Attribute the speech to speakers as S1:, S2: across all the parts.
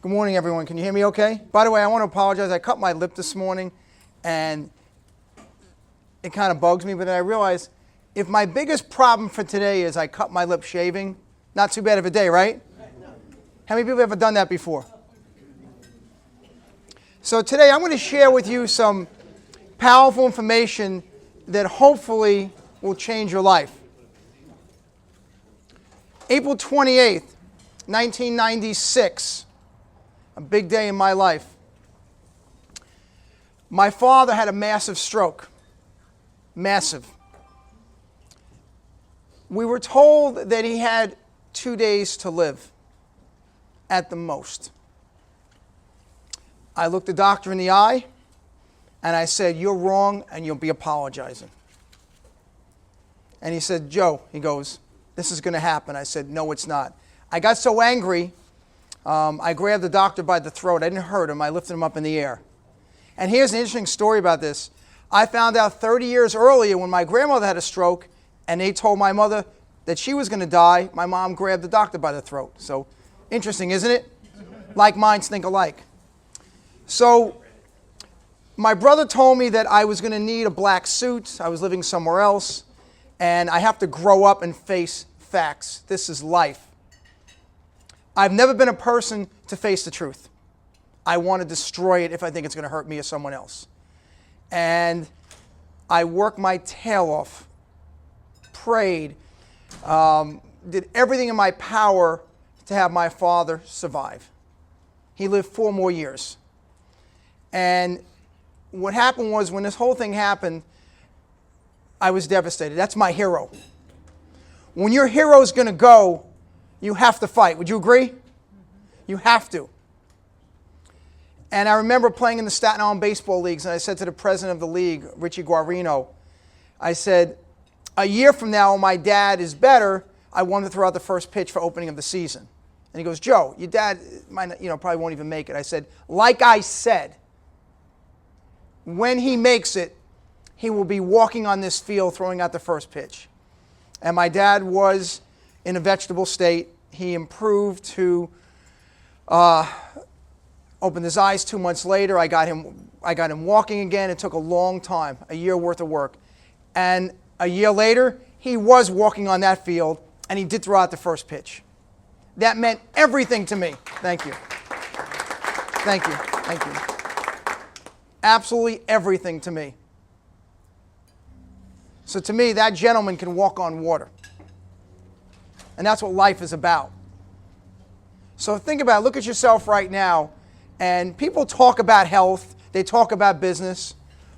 S1: Good morning, everyone. Can you hear me okay? By the way, I want to apologize. I cut my lip this morning, and it kind of bugs me, but then I realized if my biggest problem for today is I cut my lip shaving, not too bad of a day, right? How many people have ever done that before? So today I'm going to share with you some powerful information that hopefully will change your life. April 28th, 1996, a big day in my life. My father had a massive stroke. Massive. We were told that he had 2 days to live, at the most. I looked the doctor in the eye, and I said, "You're wrong, and you'll be apologizing." And he said, "Joe," he goes, "this is going to happen." I said, "No, it's not." I got so angry, I grabbed the doctor by the throat. I didn't hurt him. I lifted him up in the air. And here's an interesting story about this. I found out 30 years earlier when my grandmother had a stroke, and they told my mother that she was going to die, my mom grabbed the doctor by the throat. So, interesting, isn't it? Like minds think alike. So, my brother told me that I was going to need a black suit. I was living somewhere else. And I have to grow up and face facts. This is life. I've never been a person to face the truth. I want to destroy it if I think it's going to hurt me or someone else. And I worked my tail off, prayed, did everything in my power to have my father survive. He lived 4 more years. And what happened was when this whole thing happened, I was devastated. That's my hero. When your hero's going to go, you have to fight. Would you agree? You have to. And I remember playing in the Staten Island baseball leagues, and I said to the president of the league, Richie Guarino, I said, "A year from now, when my dad is better, I want to throw out the first pitch for opening of the season." And he goes, "Joe, your dad might not, probably won't even make it." I said, "Like I said, when he makes it, he will be walking on this field throwing out the first pitch." And my dad was in a vegetable state. He improved to opened his eyes 2 months later. I got him walking again. It took a long time, a year worth of work. And a year later, he was walking on that field, and he did throw out the first pitch. That meant everything to me. Thank you. Thank you. Thank you. Absolutely everything to me. So to me, that gentleman can walk on water. And that's what life is about. So think about it. Look at yourself right now. And people talk about health. They talk about business.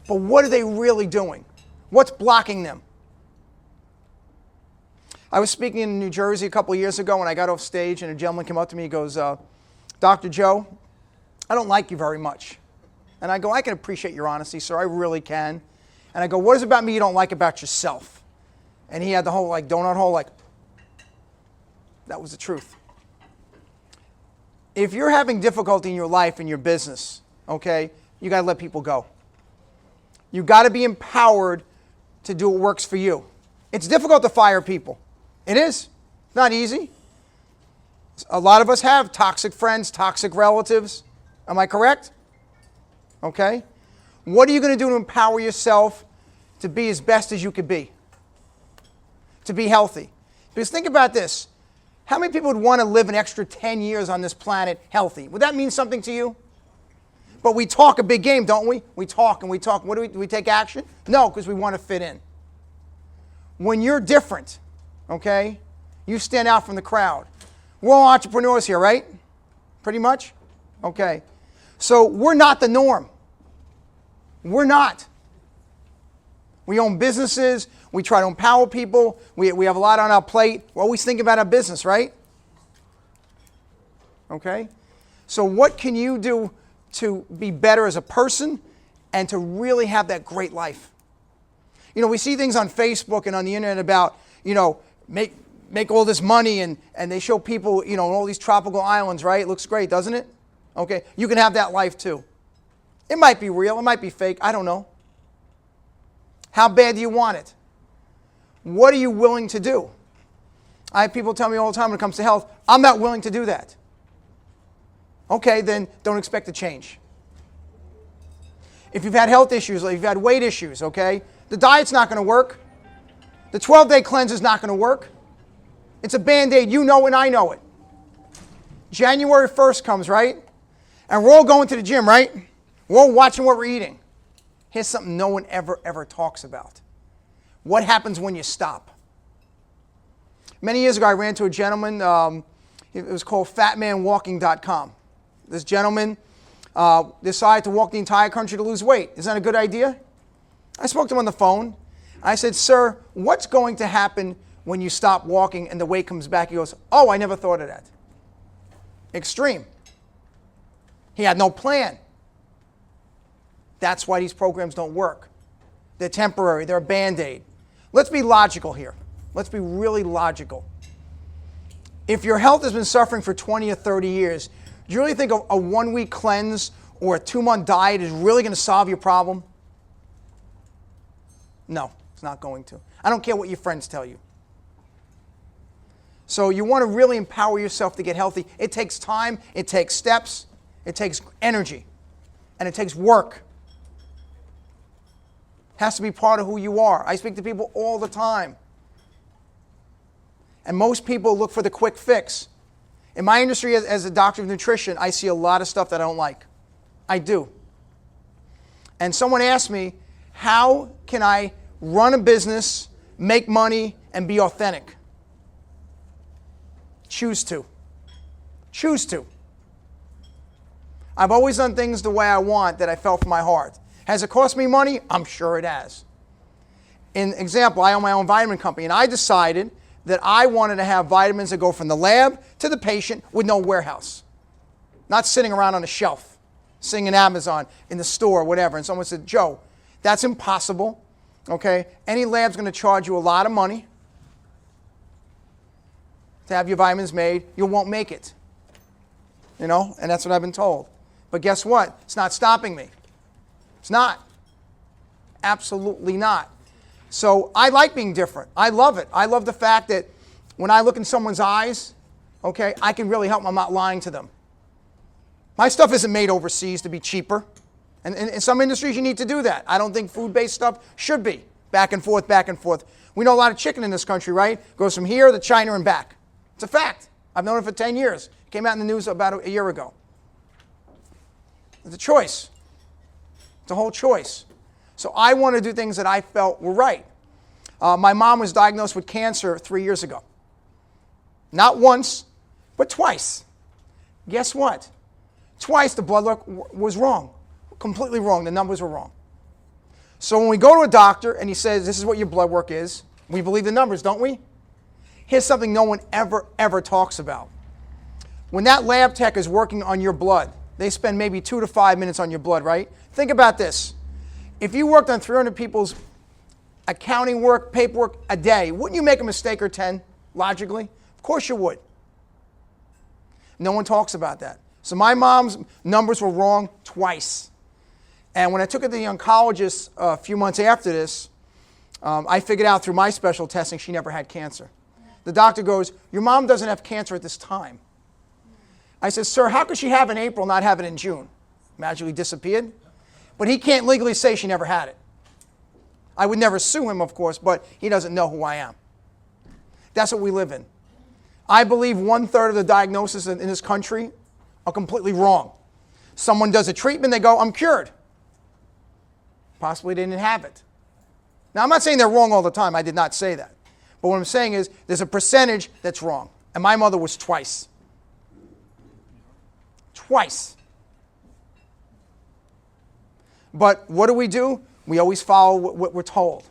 S1: But what are they really doing? What's blocking them? I was speaking in New Jersey a couple of years ago, and I got off stage, and a gentleman came up to me. He goes, "Dr. Joe, I don't like you very much." And I go, "I can appreciate your honesty, sir. I really can." And I go, "What is it about me you don't like about yourself?" And he had the whole donut hole, that was the truth. If you're having difficulty in your life, in your business, okay, you got to let people go. You got to be empowered to do what works for you. It's difficult to fire people. It is. It's not easy. A lot of us have toxic friends, toxic relatives. Am I correct? Okay. What are you going to do to empower yourself to be as best as you could be? To be healthy. Because think about this. How many people would want to live an extra 10 years on this planet healthy? Would that mean something to you? But we talk a big game, don't we? We talk and we talk. What do we take action? No, because we want to fit in. When you're different, okay, you stand out from the crowd. We're all entrepreneurs here, right? Pretty much? Okay. So we're not the norm. We're not. We own businesses. We try to empower people. We have a lot on our plate. We're always thinking about our business, right? Okay? So what can you do to be better as a person and to really have that great life? We see things on Facebook and on the internet about, make all this money and they show people, on all these tropical islands, right? It looks great, doesn't it? Okay? You can have that life too. It might be real. It might be fake. I don't know. How bad do you want it? What are you willing to do? I have people tell me all the time when it comes to health, I'm not willing to do that. Okay, then don't expect to change. If you've had health issues, like you've had weight issues, okay, the diet's not going to work. The 12-day cleanse is not going to work. It's a Band-Aid. You know it and I know it. January 1st comes, right? And we're all going to the gym, right? We're all watching what we're eating. Here's something no one ever talks about. What happens when you stop? Many years ago, I ran into a gentleman. It was called fatmanwalking.com. This gentleman decided to walk the entire country to lose weight. Isn't that a good idea? I spoke to him on the phone. I said, sir, what's going to happen when you stop walking and the weight comes back? He goes, oh, I never thought of that. Extreme. He had no plan. That's why these programs don't work. They're temporary. They're a Band-Aid. Let's be logical here. Let's be really logical. If your health has been suffering for 20 or 30 years, do you really think a 1-week cleanse or a 2-month diet is really going to solve your problem? No, it's not going to. I don't care what your friends tell you. So you want to really empower yourself to get healthy. It takes time, it takes steps, it takes energy, and it takes work. It has to be part of who you are. I speak to people all the time. And most people look for the quick fix. In my industry as a doctor of nutrition, I see a lot of stuff that I don't like. I do. And someone asked me, how can I run a business, make money, and be authentic? Choose to. Choose to. I've always done things the way I want that I felt from my heart. Has it cost me money? I'm sure it has. In example, I own my own vitamin company, and I decided that I wanted to have vitamins that go from the lab to the patient with no warehouse. Not sitting around on a shelf, sitting in Amazon, in the store, whatever. And someone said, Joe, that's impossible. Okay? Any lab's going to charge you a lot of money to have your vitamins made. You won't make it. You know? And that's what I've been told. But guess what? It's not stopping me. It's not. Absolutely not. So I like being different. I love it. I love the fact that when I look in someone's eyes, okay, I can really help them. I'm not lying to them. My stuff isn't made overseas to be cheaper. And in some industries, you need to do that. I don't think food-based stuff should be. Back and forth, back and forth. We know a lot of chicken in this country, right? Goes from here to China and back. It's a fact. I've known it for 10 years. It came out in the news about a year ago. It's a choice. It's a whole choice. So I want to do things that I felt were right. My mom was diagnosed with cancer 3 years ago. Not once, but twice. Guess what? Twice the blood work was wrong. Completely wrong. The numbers were wrong. So when we go to a doctor and he says, this is what your blood work is, we believe the numbers, don't we? Here's something no one ever talks about. When that lab tech is working on your blood, they spend maybe 2 to 5 minutes on your blood, right? Think about this. If you worked on 300 people's accounting work, paperwork a day, wouldn't you make a mistake or 10, logically? Of course you would. No one talks about that. So my mom's numbers were wrong twice. And when I took her to the oncologist a few months after this, I figured out through my special testing she never had cancer. The doctor goes, your mom doesn't have cancer at this time. I said, sir, how could she have it in April, not have it in June? Magically disappeared. But he can't legally say she never had it. I would never sue him, of course, but he doesn't know who I am. That's what we live in. I believe 1/3 of the diagnoses in this country are completely wrong. Someone does a treatment, they go, I'm cured. Possibly they didn't have it. Now, I'm not saying they're wrong all the time. I did not say that. But what I'm saying is there's a percentage that's wrong. And my mother was twice. Twice. But what do? We always follow what we're told.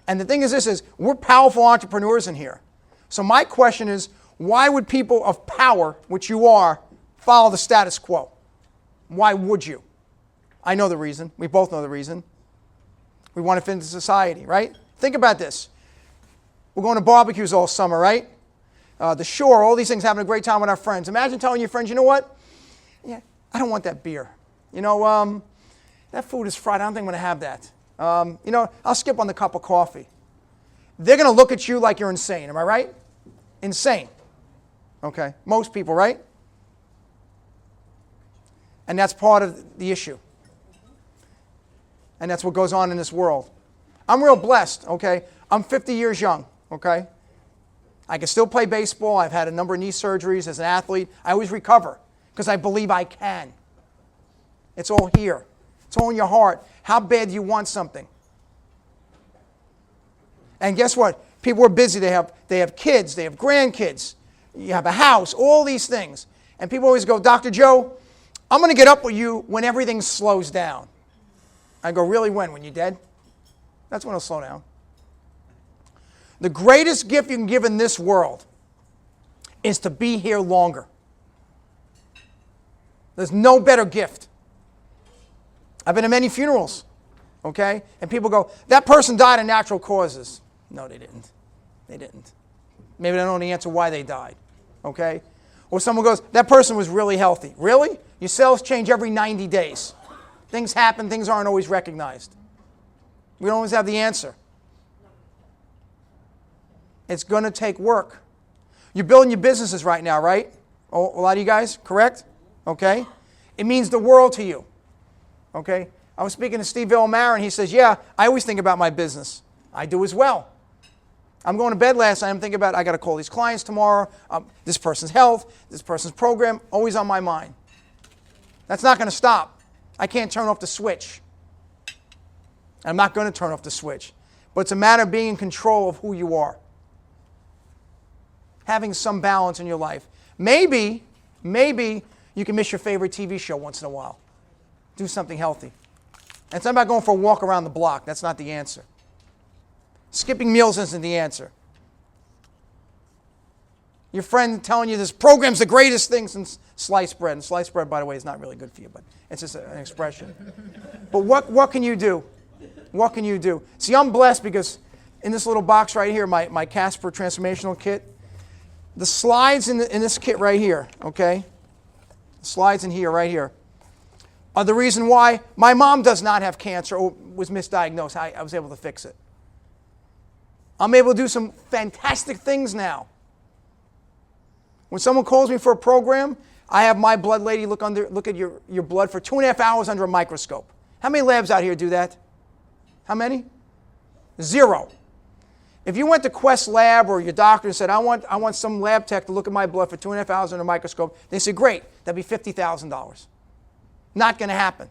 S1: And the thing is this is, we're powerful entrepreneurs in here. So my question is, why would people of power, which you are, follow the status quo? Why would you? I know the reason. We both know the reason. We want to fit into society, right? Think about this. We're going to barbecues all summer, right? The shore, all these things, having a great time with our friends. Imagine telling your friends, you know what? Yeah, I don't want that beer. You know, that food is fried. I don't think I'm going to have that. You know, I'll skip on the cup of coffee. They're going to look at you like you're insane. Am I right? insane. Okay? Most people, right? And that's part of the issue. And that's what goes on in this world. I'm real blessed, okay? I'm 50 years young, okay? I can still play baseball. I've had a number of knee surgeries as an athlete. I always recover because I believe I can. It's all here. It's all in your heart. How bad do you want something? And guess what? People are busy. They have kids. They have grandkids. You have a house. All these things. And people always go, Dr. Joe, I'm going to get up with you when everything slows down. I go, really when? When you're dead? That's when it'll slow down. The greatest gift you can give in this world is to be here longer. There's no better gift. I've been to many funerals, okay? And people go, that person died of natural causes. No, they didn't. They didn't. Maybe they don't know the answer why they died, okay? Or someone goes, that person was really healthy. Really? Your cells change every 90 days. Things happen, things aren't always recognized. We don't always have the answer. It's going to take work. You're building your businesses right now, right? Oh, a lot of you guys, correct? Okay? It means the world to you. Okay? I was speaking to Steve Villamar, and he says, yeah, I always think about my business. I do as well. I'm going to bed last night, I'm thinking about, I got to call these clients tomorrow, this person's health, this person's program, always on my mind. That's not going to stop. I can't turn off the switch. I'm not going to turn off the switch. But it's a matter of being in control of who you are. Having some balance in your life. Maybe you can miss your favorite TV show once in a while. Do something healthy. And it's not about going for a walk around the block. That's not the answer. Skipping meals isn't the answer. Your friend telling you this program's the greatest thing since sliced bread. And sliced bread, by the way, is not really good for you, but it's just an expression. But what can you do? What can you do? See, I'm blessed because in this little box right here, my Kasper transformational kit, the slides in this kit right here, okay? The slides in here, right here, are the reason why my mom does not have cancer or was misdiagnosed. I was able to fix it. I'm able to do some fantastic things now. When someone calls me for a program, I have my blood lady look at your blood for 2.5 hours under a microscope. How many labs out here do that? How many? 0. If you went to Quest Lab or your doctor and said, I want some lab tech to look at my blood for 2.5 hours under a microscope, they say, great, that'd be $50,000. Not going to happen.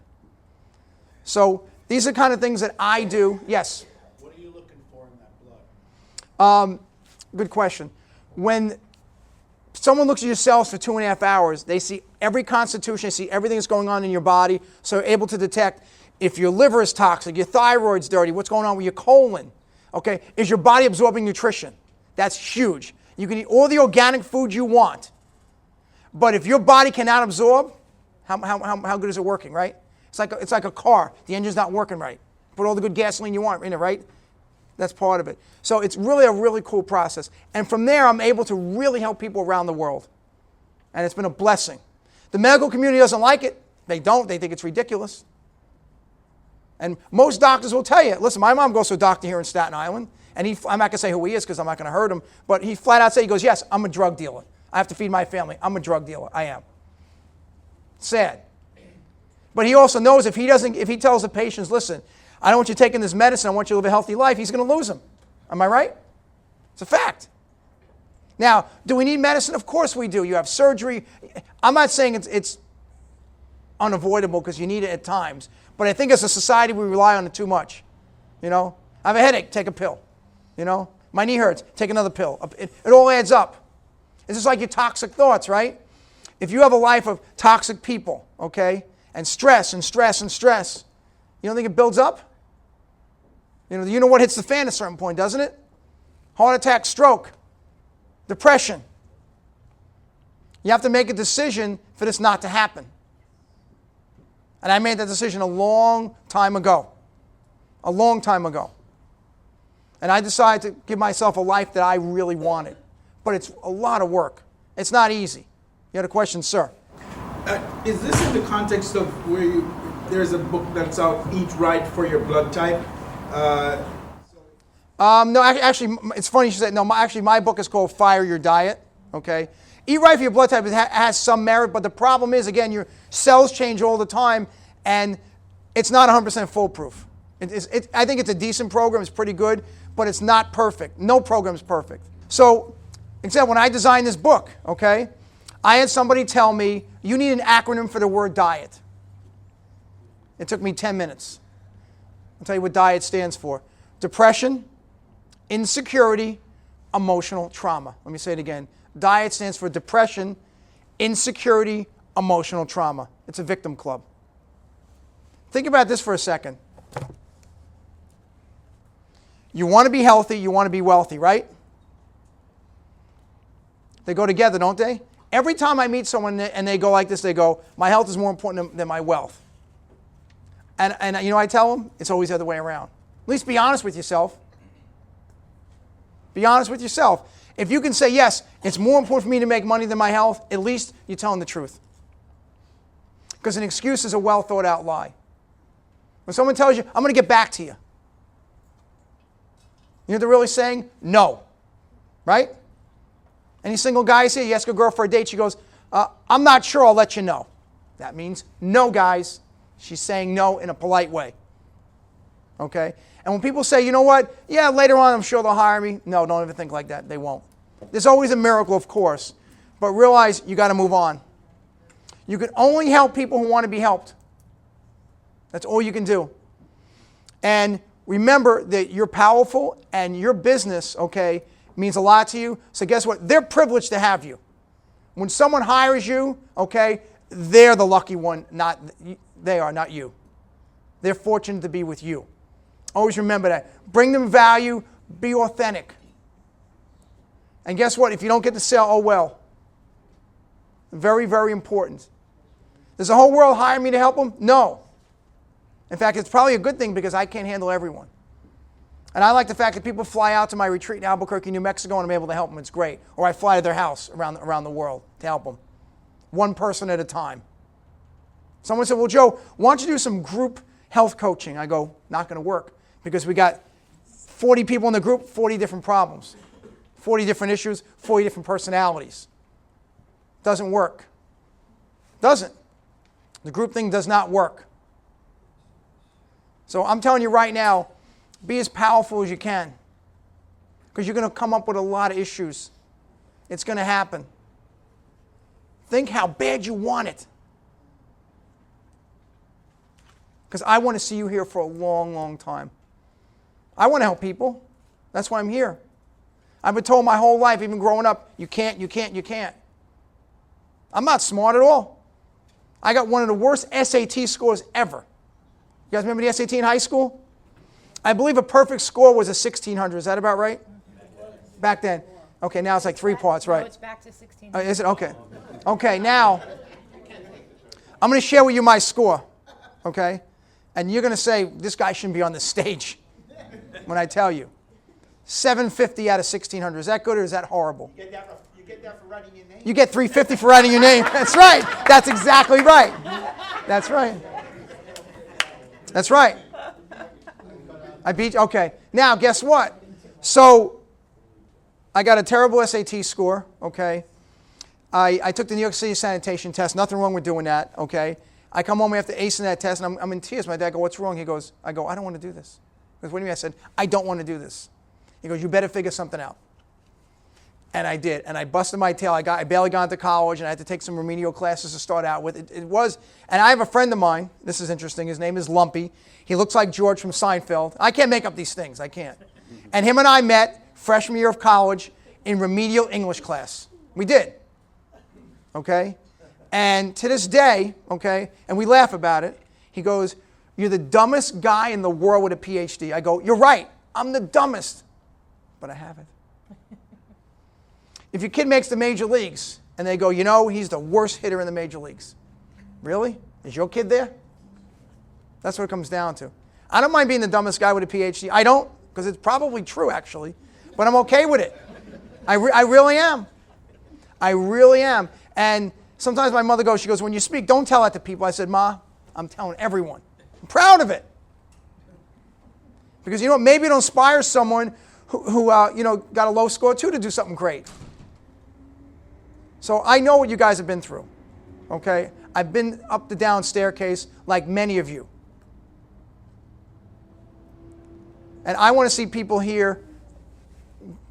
S1: So these are the kind of things that I do. Yes?
S2: What are you looking for in that blood?
S1: Good question. When someone looks at your cells for 2.5 hours, they see every constitution, they see everything that's going on in your body, so they're able to detect if your liver is toxic, your thyroid's dirty, what's going on with your colon. Okay, is your body absorbing nutrition? That's huge. You can eat all the organic food you want, but if your body cannot absorb, how good is it working, right? It's like a car. The engine's not working right. Put all the good gasoline you want in it, right? That's part of it. So it's really a really cool process. And from there, I'm able to really help people around the world. And it's been a blessing. The medical community doesn't like it. They don't. They think it's ridiculous. And most doctors will tell you, listen, my mom goes to a doctor here in Staten Island, and I'm not going to say who he is because I'm not going to hurt him, but he flat out said, he goes, yes, I'm a drug dealer. I have to feed my family. I'm a drug dealer. I am. Sad. But he also knows if he tells the patients, listen, I don't want you taking this medicine, I want you to live a healthy life, he's going to lose them. Am I right? It's a fact. Now, do we need medicine? Of course we do. You have surgery. I'm not saying it's unavoidable because you need it at times. But I think as a society, we rely on it too much. You know, I have a headache, take a pill. You know, my knee hurts, take another pill. It all adds up. It's just like your toxic thoughts, right? If you have a life of toxic people, okay, and stress and stress and stress, you don't think it builds up? You know what hits the fan at a certain point, doesn't it? Heart attack, stroke, depression. You have to make a decision for this not to happen. And I made that decision a long time ago. A long time ago. And I decided to give myself a life that I really wanted. But it's a lot of work. It's not easy. You had a question, sir?
S2: Is this in the context of where there's a book that's out, Eat Right for Your Blood Type?
S1: No, actually, it's funny you said no. Actually, my book is called Fire Your Diet. Okay, eat right for your blood type. It has some merit, but the problem is, again, your cells change all the time, and it's not 100% foolproof. I think it's a decent program. It's pretty good, but it's not perfect. No program is perfect. So, except when I designed this book, okay, I had somebody tell me, you need an acronym for the word diet. It took me 10 minutes. I'll tell you what diet stands for. Depression, insecurity, emotional trauma. Let me say it again. Diet stands for depression, insecurity, emotional trauma. It's a victim club. Think about this for a second. You want to be healthy, you want to be wealthy, right? They go together, don't they? Every time I meet someone and they go like this, they go, my health is more important than my wealth. And you know, I tell them, it's always the other way around. At least be honest with yourself. Be honest with yourself. If you can say, yes, it's more important for me to make money than my health, at least you're telling the truth. Because an excuse is a well thought out lie. When someone tells you, I'm going to get back to you. You know what they're really saying? No. Right? Any single guys here, you ask a girl for a date, she goes, I'm not sure, I'll let you know. That means no, guys. She's saying no in a polite way. Okay? And when people say, you know what, yeah, later on I'm sure they'll hire me. No, don't even think like that. They won't. There's always a miracle, of course. But realize you got to move on. You can only help people who want to be helped. That's all you can do. And remember that you're powerful and your business, okay, means a lot to you. So guess what? They're privileged to have you. When someone hires you, okay, they're the lucky one, they are, not you. They're fortunate to be with you. Always remember that. Bring them value, be authentic. And guess what? If you don't get the sale, oh well. Very, very important. Does the whole world hire me to help them? No. In fact, it's probably a good thing because I can't handle everyone. And I like the fact that people fly out to my retreat in Albuquerque, New Mexico, and I'm able to help them. It's great. Or I fly to their house around the world to help them. One person at a time. Someone said, well, Joe, why don't you do some group health coaching? I go, not going to work because we got 40 people in the group, 40 different problems, 40 different issues, 40 different personalities. Doesn't work. Doesn't. The group thing does not work. So I'm telling you right now, be as powerful as you can because you're going to come up with a lot of issues. It's going to happen. Think how bad you want it. Because I want to see you here for a long, long time. I want to help people. That's why I'm here. I've been told my whole life, even growing up, you can't, you can't, you can't. I'm not smart at all. I got one of the worst SAT scores ever. You guys remember the SAT in high school? I believe a perfect score was a 1600. Is that about right? Back then. Okay, now it's like 3 parts, right?
S3: No, it's back to 1600.
S1: Is it? Okay. Okay, now, I'm going to share with you my score, okay? And you're going to say, this guy shouldn't be on the stage when I tell you. 750 out of 1600. Is that good or is that horrible?
S2: You get that for writing your name?
S1: You get 350 for writing your name. That's right. That's exactly right. That's right. That's right. I beat you. Okay. Now, guess what? So, I got a terrible SAT score, okay? I took the New York City sanitation test. Nothing wrong with doing that, okay? I come home after acing that test, and I'm in tears. My dad goes, what's wrong? He goes, I go, I don't want to do this. He goes, what do you mean? I said, I don't want to do this. He goes, you better figure something out. And I did. And I busted my tail. I barely got into college, and I had to take some remedial classes to start out with. It was, and I have a friend of mine. This is interesting. His name is Lumpy. He looks like George from Seinfeld. I can't make up these things. I can't. And him and I met freshman year of college in remedial English class. We did. Okay? And to this day, okay, and we laugh about it, he goes, you're the dumbest guy in the world with a PhD. I go, you're right. I'm the dumbest. But I have it. If your kid makes the major leagues, and they go, you know, he's the worst hitter in the major leagues. Really? Is your kid there? That's what it comes down to. I don't mind being the dumbest guy with a PhD. I don't, because it's probably true, actually. But I'm okay with it. I really am. I really am. And sometimes my mother goes, she goes, when you speak, don't tell that to people. I said, Ma, I'm telling everyone. I'm proud of it. Because you know what? Maybe it'll inspire someone who got a low score too to do something great. So I know what you guys have been through, okay? I've been up the down staircase like many of you. And I want to see people here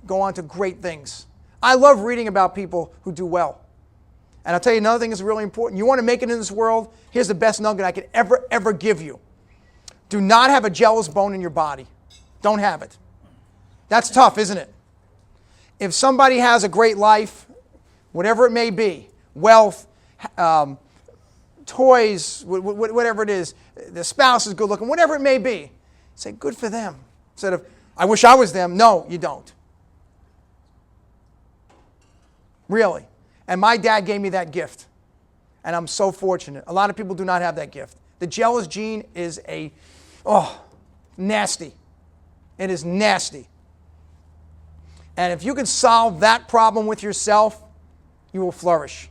S1: go on to great things. I love reading about people who do well. And I'll tell you another thing that's really important. You want to make it in this world? Here's the best nugget I could ever give you. Do not have a jealous bone in your body. Don't have it. That's tough, isn't it? If somebody has a great life, whatever it may be, wealth, toys, whatever it is, the spouse is good looking, whatever it may be, say, good for them. Instead of, I wish I was them. No, you don't. Really. And my dad gave me that gift. And I'm so fortunate. A lot of people do not have that gift. The jealous gene is nasty. It is nasty. And if you can solve that problem with yourself, you will flourish.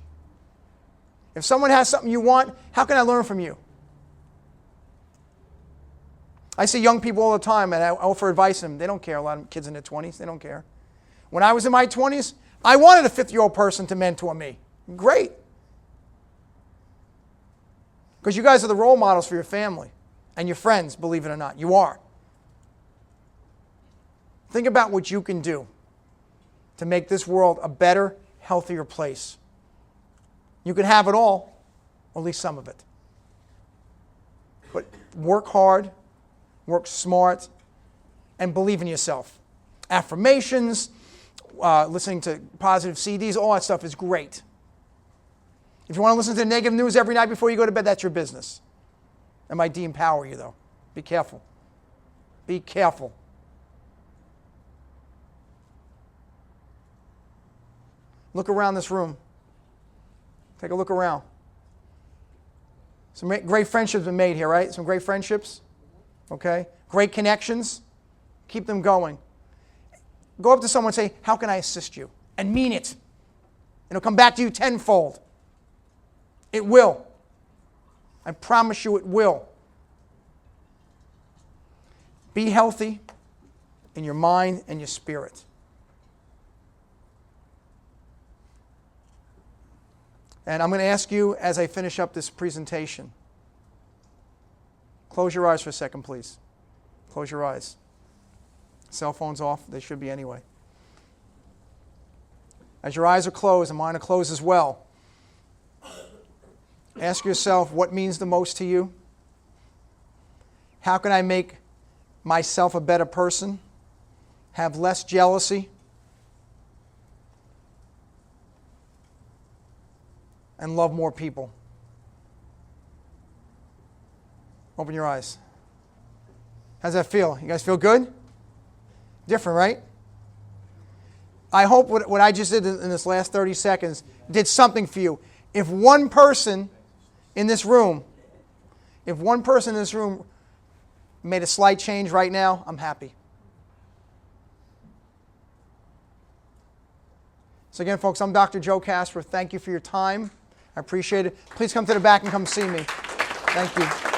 S1: If someone has something you want, how can I learn from you? I see young people all the time, and I offer advice to them. They don't care. A lot of kids in their 20s, they don't care. When I was in my 20s, I wanted a 50-year-old person to mentor me. Great. Because you guys are the role models for your family and your friends, believe it or not. You are. Think about what you can do to make this world a better, healthier place. You can have it all, or at least some of it. But work hard, work smart, and believe in yourself. Affirmations, listening to positive CDs, all that stuff is great. If you want to listen to the negative news every night before you go to bed, that's your business. That might de-empower you, though. Be careful. Be careful. Look around this room. Take a look around. Some great friendships have been made here, right? Some great friendships. Okay? Great connections. Keep them going. Go up to someone and say, how can I assist you? And mean it. It'll come back to you tenfold. It will. I promise you it will. Be healthy in your mind and your spirit. And I'm going to ask you as I finish up this presentation, close your eyes for a second, please. Close your eyes. Cell phones off. They should be anyway. As your eyes are closed, and mine are closed as well, ask yourself what means the most to you. How can I make myself a better person? Have less jealousy? And love more people. Open your eyes. How's that feel? You guys feel good? Different, right? I hope what I just did in this last 30 seconds did something for you. If one person in this room, made a slight change right now, I'm happy. So again, folks, I'm Dr. DrJoeKasper. Thank you for your time. I appreciate it. Please come to the back and come see me. Thank you.